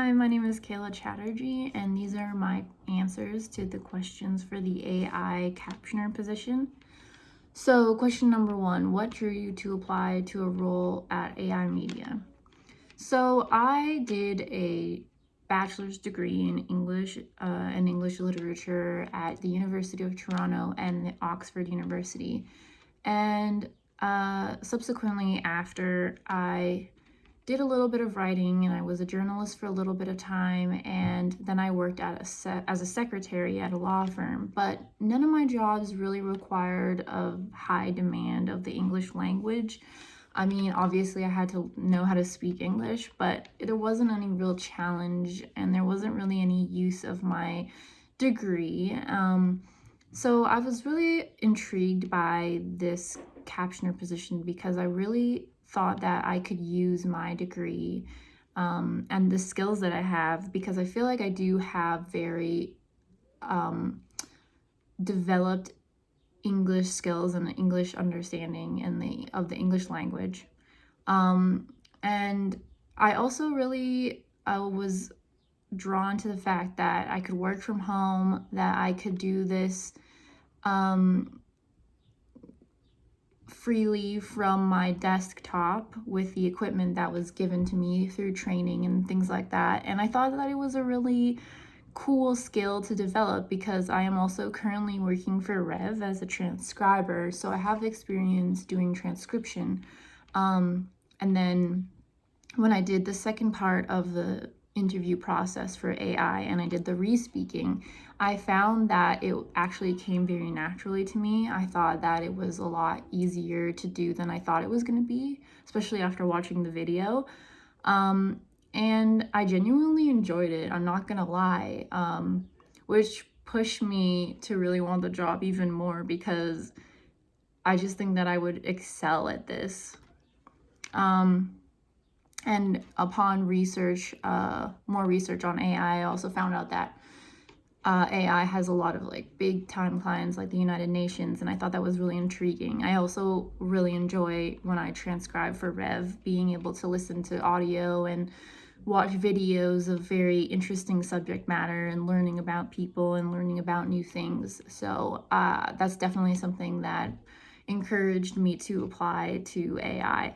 Hi, my name is Kayla Chatterjee, and these are my answers to the questions for the AI captioner position. So, question number one, what drew you to apply to a role at AI Media? So, I did a bachelor's degree in English and English literature at the University of Toronto and Oxford University. And subsequently, after I did a little bit of writing and I was a journalist for a little bit of time, and then I worked as a secretary at a law firm, but none of my jobs really required a high demand of the English language. I mean, obviously I had to know how to speak English, but there wasn't any real challenge and there wasn't really any use of my degree. So I was really intrigued by this captioner position because I really thought that I could use my degree and the skills that I have, because I feel like I do have very developed English skills and English understanding of the English language. And I also really was drawn to the fact that I could work from home, that I could do this freely from my desktop with the equipment that was given to me through training and things like that. And I thought that it was a really cool skill to develop because I am also currently working for Rev as a transcriber, so I have experience doing transcription. And then when I did the second part of the interview process for AI and I did the re-speaking, I found that it actually came very naturally to me. I thought that it was a lot easier to do than I thought it was going to be, especially after watching the video. And I genuinely enjoyed it, I'm not gonna lie, which pushed me to really want the job even more because I just think that I would excel at this. And upon research, more research on AI, I also found out that AI has a lot of like big time clients like the United Nations, and I thought that was really intriguing. I also really enjoy when I transcribe for Rev, being able to listen to audio and watch videos of very interesting subject matter and learning about people and learning about new things. So that's definitely something that encouraged me to apply to AI.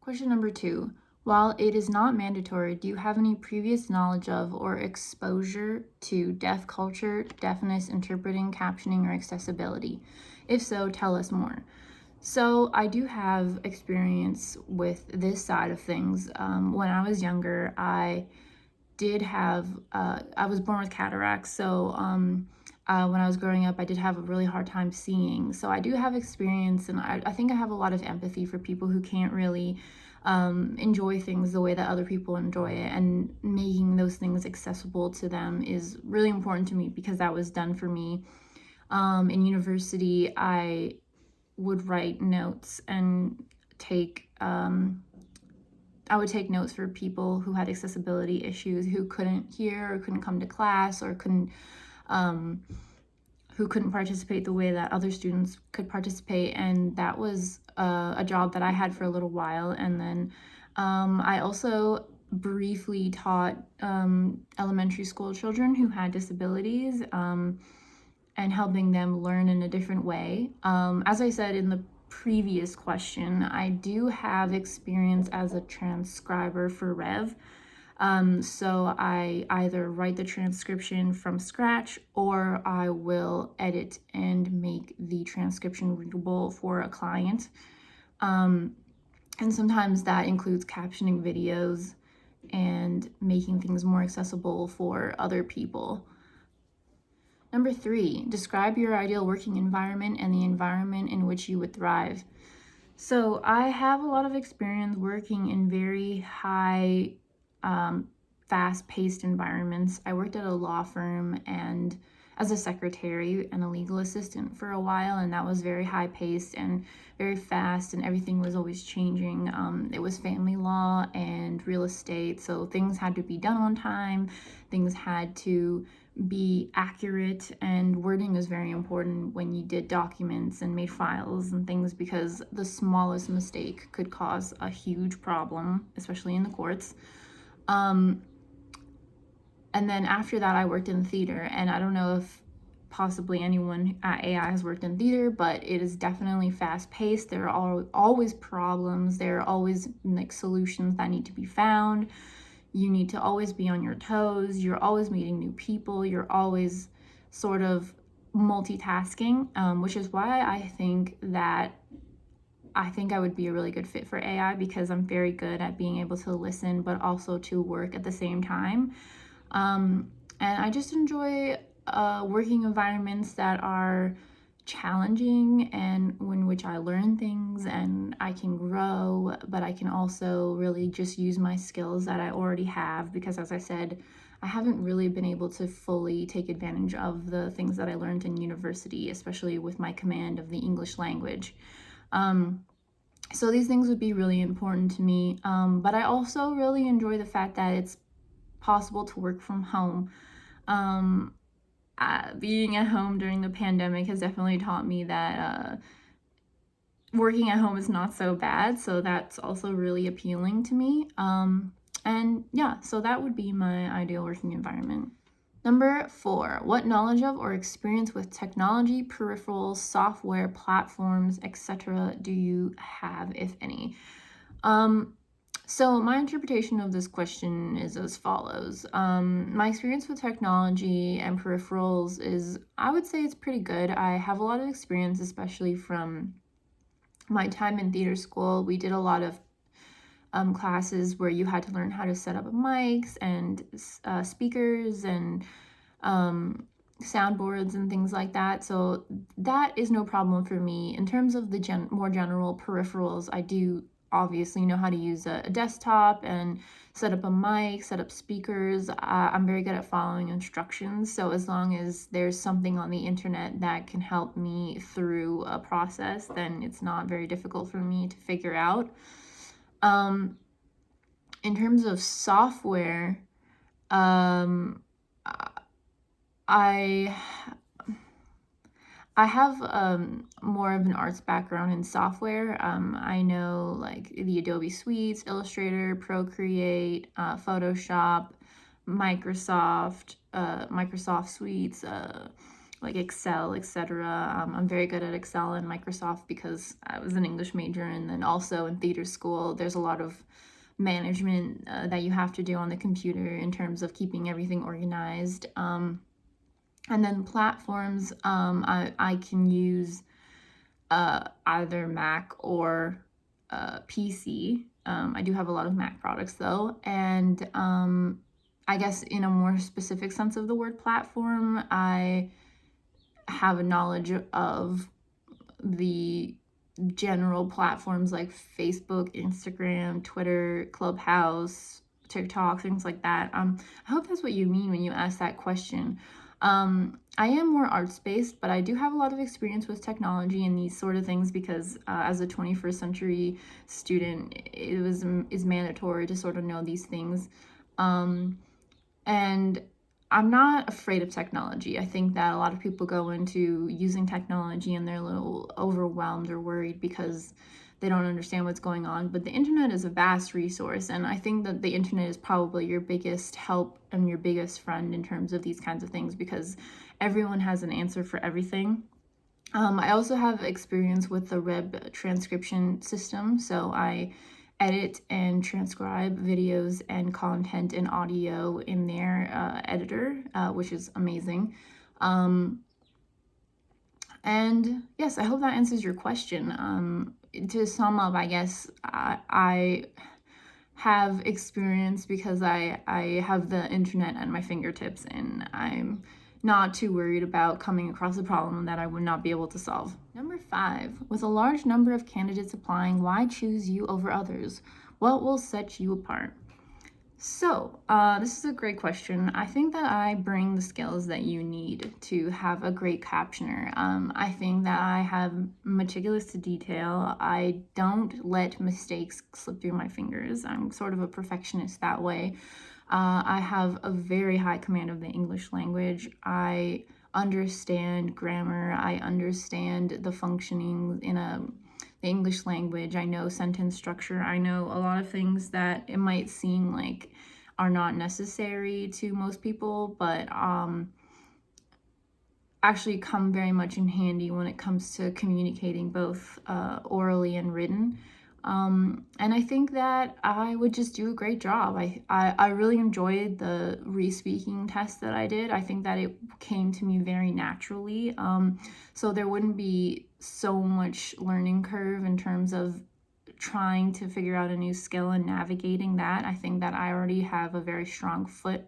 Question number two. While it is not mandatory, do you have any previous knowledge of or exposure to deaf culture, deafness, interpreting, captioning, or accessibility? If so, tell us more. So I do have experience with this side of things. When I was younger, I was born with cataracts, so when I was growing up, I did have a really hard time seeing. So I do have experience, and I think I have a lot of empathy for people who can't really enjoy things the way that other people enjoy it, and making those things accessible to them is really important to me because that was done for me. In university, I would write notes and I would take notes for people who had accessibility issues, who couldn't hear or couldn't come to class or who couldn't participate the way that other students could participate. And that was a job that I had for a little while. And then I also briefly taught elementary school children who had disabilities, and helping them learn in a different way. As I said in the previous question, I do have experience as a transcriber for Rev. So I either write the transcription from scratch or I will edit and make the transcription readable for a client. And sometimes that includes captioning videos and making things more accessible for other people. Number three, describe your ideal working environment and the environment in which you would thrive. So I have a lot of experience working in very high, fast-paced environments. I worked at a law firm and as a secretary and a legal assistant for a while, and that was very high-paced and very fast, and everything was always changing. It was family law and real estate, so things had to be done on time, things had to be accurate, and wording was very important when you did documents and made files and things, because the smallest mistake could cause a huge problem, especially in the courts. And then after that, I worked in theater, and I don't know if possibly anyone at AI has worked in theater, but it is definitely fast paced. There are always problems. There are always like solutions that need to be found. You need to always be on your toes. You're always meeting new people. You're always sort of multitasking, which is why I think I would be a really good fit for AI, because I'm very good at being able to listen, but also to work at the same time. And I just enjoy working environments that are challenging and in which I learn things and I can grow, but I can also really just use my skills that I already have, because as I said, I haven't really been able to fully take advantage of the things that I learned in university, especially with my command of the English language. So these things would be really important to me, but I also really enjoy the fact that it's possible to work from home. Being at home during the pandemic has definitely taught me that working at home is not so bad, so that's also really appealing to me. And yeah, so that would be my ideal working environment. Number 4, what knowledge of or experience with technology, peripherals, software, platforms, etc. do you have, if any? So my interpretation of this question is as follows. My experience with technology and peripherals is, I would say it's pretty good. I have a lot of experience, especially from my time in theater school. We did a lot of classes where you had to learn how to set up mics and speakers and soundboards and things like that. So that is no problem for me. In terms of the more general peripherals, I do obviously know how to use a desktop and set up a mic, set up speakers. I'm very good at following instructions. So as long as there's something on the internet that can help me through a process, then it's not very difficult for me to figure out. In terms of software, I have more of an arts background in software. I know like the Adobe Suites, Illustrator, Procreate, Photoshop, Microsoft Suites, like Excel, etc. I'm very good at Excel and Microsoft because I was an English major, and then also in theater school, there's a lot of management that you have to do on the computer in terms of keeping everything organized. And then platforms, I can use either Mac or PC. I do have a lot of Mac products though. And I guess in a more specific sense of the word platform, I have a knowledge of the general platforms like Facebook, Instagram, Twitter, Clubhouse, TikTok, things like that. I hope that's what you mean when you ask that question. I am more arts based, but I do have a lot of experience with technology and these sort of things because as a 21st century student, is mandatory to sort of know these things. And I'm not afraid of technology. I think that a lot of people go into using technology and they're a little overwhelmed or worried because they don't understand what's going on. But the internet is a vast resource, and I think that the internet is probably your biggest help and your biggest friend in terms of these kinds of things because everyone has an answer for everything. I also have experience with the web transcription system, so I edit and transcribe videos and content and audio in their editor, which is amazing. And yes, I hope that answers your question. To sum up, I guess I have experience because I have the internet at my fingertips, and I'm not too worried about coming across a problem that I would not be able to solve. Number 5, with a large number of candidates applying, why choose you over others? What will set you apart? So, this is a great question. I think that I bring the skills that you need to have a great captioner. I think that I have meticulous to detail. I don't let mistakes slip through my fingers. I'm sort of a perfectionist that way. I have a very high command of the English language. I understand grammar. I understand the functioning in the English language. I know sentence structure. I know a lot of things that it might seem like are not necessary to most people, but actually come very much in handy when it comes to communicating both orally and written. And I think that I would just do a great job. I really enjoyed the re-speaking test that I did. I think that it came to me very naturally. So there wouldn't be so much learning curve in terms of trying to figure out a new skill and navigating that. I think that I already have a very strong foot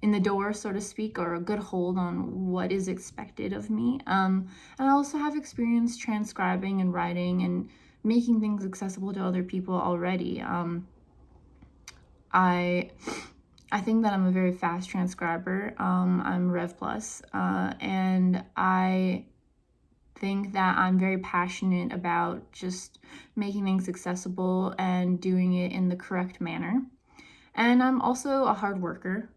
in the door, so to speak, or a good hold on what is expected of me. And I also have experience transcribing and writing and making things accessible to other people already. I think that I'm a very fast transcriber. I'm Rev Plus, and I think that I'm very passionate about just making things accessible and doing it in the correct manner. And I'm also a hard worker.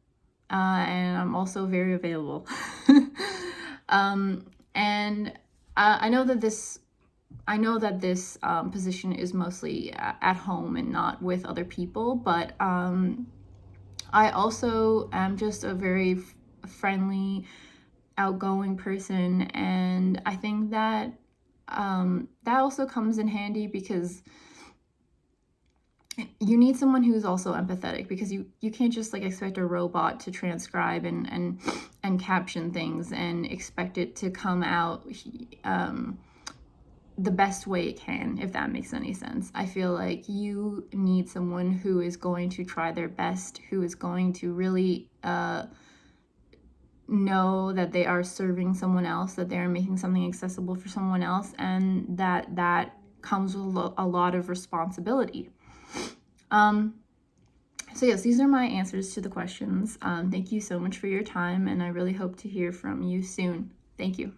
And I'm also very available. And I know that this position is mostly at home and not with other people, but I also am just a very friendly, outgoing person, and I think that that also comes in handy because you need someone who's also empathetic, because you can't just like expect a robot to transcribe and caption things and expect it to come out the best way it can, if that makes any sense. I feel like you need someone who is going to try their best, who is going to really know that they are serving someone else, that they are making something accessible for someone else, and that comes with a lot of responsibility. So yes, these are my answers to the questions. Thank you so much for your time, and I really hope to hear from you soon. Thank you.